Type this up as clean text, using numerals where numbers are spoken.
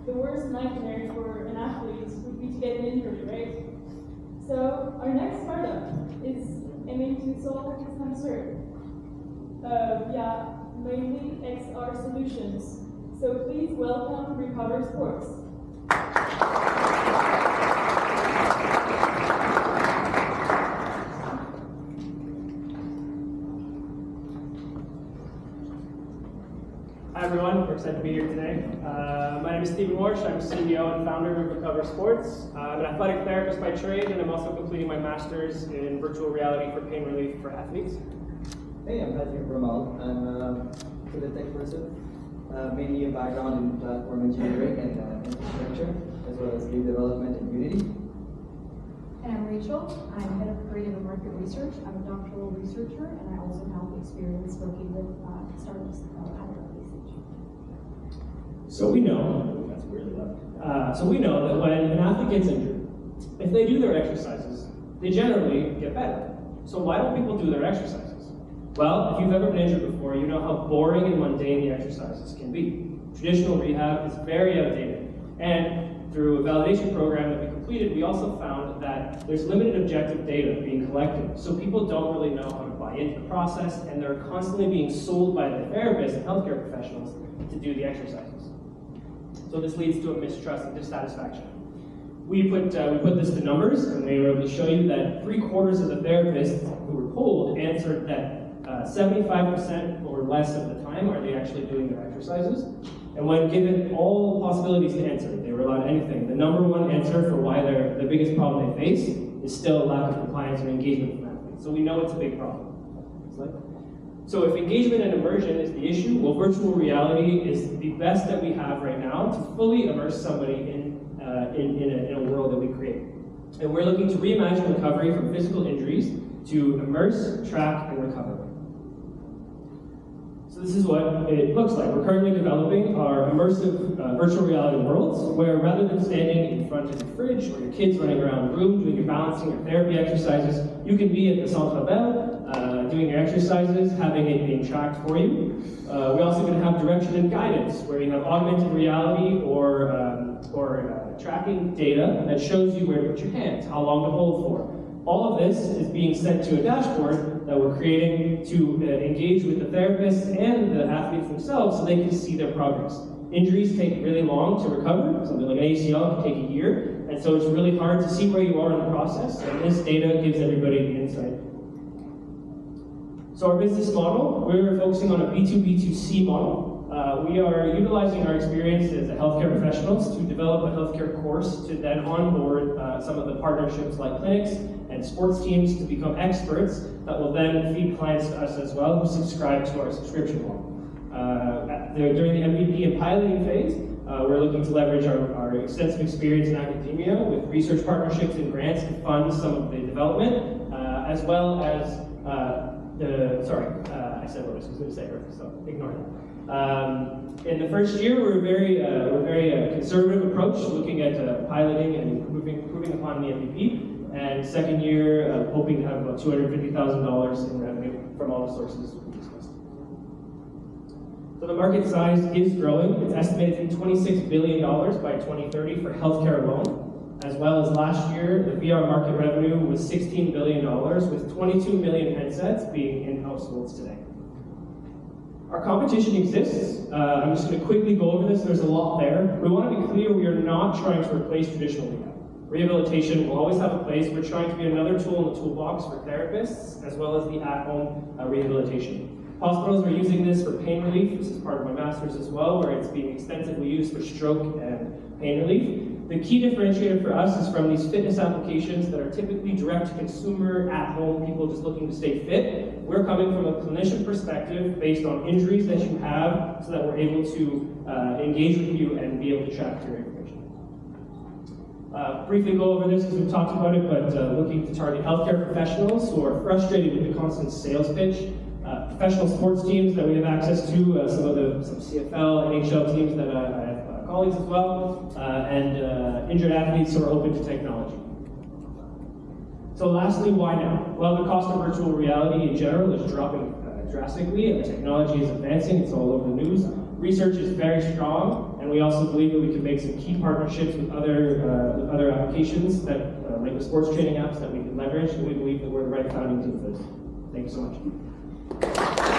the worst nightmare for an athlete would be to get an injury, right? So our next startup is aiming to solve this concern via mainly XR solutions. So please welcome Recover Sports. Hi everyone, we're excited to be here today. My name is Stephen Warsh. I'm CEO and founder of Recover Sports. I'm an athletic therapist by trade, and I'm also completing my master's in virtual reality for pain relief for athletes. Hey, I'm Patrick Ramal. I'm a tech person, mainly a background in platform engineering and infrastructure, as well as game development and Unity. And I'm Rachel. I'm head of creative and market research. I'm a doctoral researcher, and I also have experience working with startups at an early stage. So we know, that's really loud. So we know that when an athlete gets injured, if they do their exercises, they generally get better. So why don't people do their exercises? Well, if you've ever been injured before, you know how boring and mundane the exercises can be. Traditional rehab is very outdated. And through a validation program that we completed, we also found that there's limited objective data being collected. So people don't really know how to buy into the process, and they're constantly being sold by the therapists and healthcare professionals to do the exercises. So this leads to a mistrust and dissatisfaction. We put this to numbers, and we were able to show you that 3/4 of the therapists who were polled answered that 75% or less of the time are they actually doing their exercises. And when given all possibilities to answer, they were allowed anything. The number one answer for why the biggest problem they face is still lack of compliance or engagement from athletes. So we know it's a big problem. So if engagement and immersion is the issue, well, virtual reality is the best that we have right now to fully immerse somebody in a world that we create. And we're looking to reimagine recovery from physical injuries to immerse, track, and recover. So this is what it looks like. We're currently developing our immersive virtual reality worlds, where rather than standing in front of your fridge or your kids running around the room doing your balancing or therapy exercises, you can be at the Centre Bell doing your exercises, having it being tracked for you. We're also going to have direction and guidance, where you have augmented reality or tracking data that shows you where to put your hands, how long to hold for. All of this is being sent to a dashboard that we're creating to engage with the therapists and the athletes themselves so they can see their progress. Injuries take really long to recover. Something like an ACL can take a year, and so it's really hard to see where you are in the process, and this data gives everybody the insight. So our business model, we're focusing on a B2B2C model. We are utilizing our experience as a healthcare professionals to develop a healthcare course to then onboard some of the partnerships like clinics and sports teams to become experts that will then feed clients to us as well who subscribe to our subscription model. During the MVP and piloting phase, we're looking to leverage our extensive experience in academia with research partnerships and grants to fund some of the development, as well as I said what I was going to say earlier, so ignore that. In the first year, we're very conservative approach, looking at piloting and improving upon the MVP. And second year, hoping to have about $250,000 in revenue from all the sources we discussed. So the market size is growing. It's estimated to be $26 billion by 2030 for healthcare alone. As well as last year, the VR market revenue was $16 billion, with 22 million headsets being in households today. Our competition exists. I'm just going to quickly go over this. There's a lot there. We want to be clear, we are not trying to replace traditional rehab. Rehabilitation will always have a place. We're trying to be another tool in the toolbox for therapists, as well as the at-home rehabilitation. Hospitals are using this for pain relief. This is part of my master's as well, where it's being extensively used for stroke and pain relief. The key differentiator for us is from these fitness applications that are typically direct to consumer, at home, people just looking to stay fit. We're coming from a clinician perspective based on injuries that you have so that we're able to engage with you and be able to track your information. Briefly go over this because we've talked about it, but looking to target healthcare professionals who are frustrated with the constant sales pitch, professional sports teams that we have access to, some CFL, NHL teams that I have colleagues as well, and injured athletes who are open to technology. So lastly, why now? Well, the cost of virtual reality in general is dropping drastically, and the technology is advancing. It's all over the news. research is very strong, and we also believe that we can make some key partnerships with other applications that, like the sports training apps that we can leverage, and we believe that we're the right founding team for this. Thank you so much.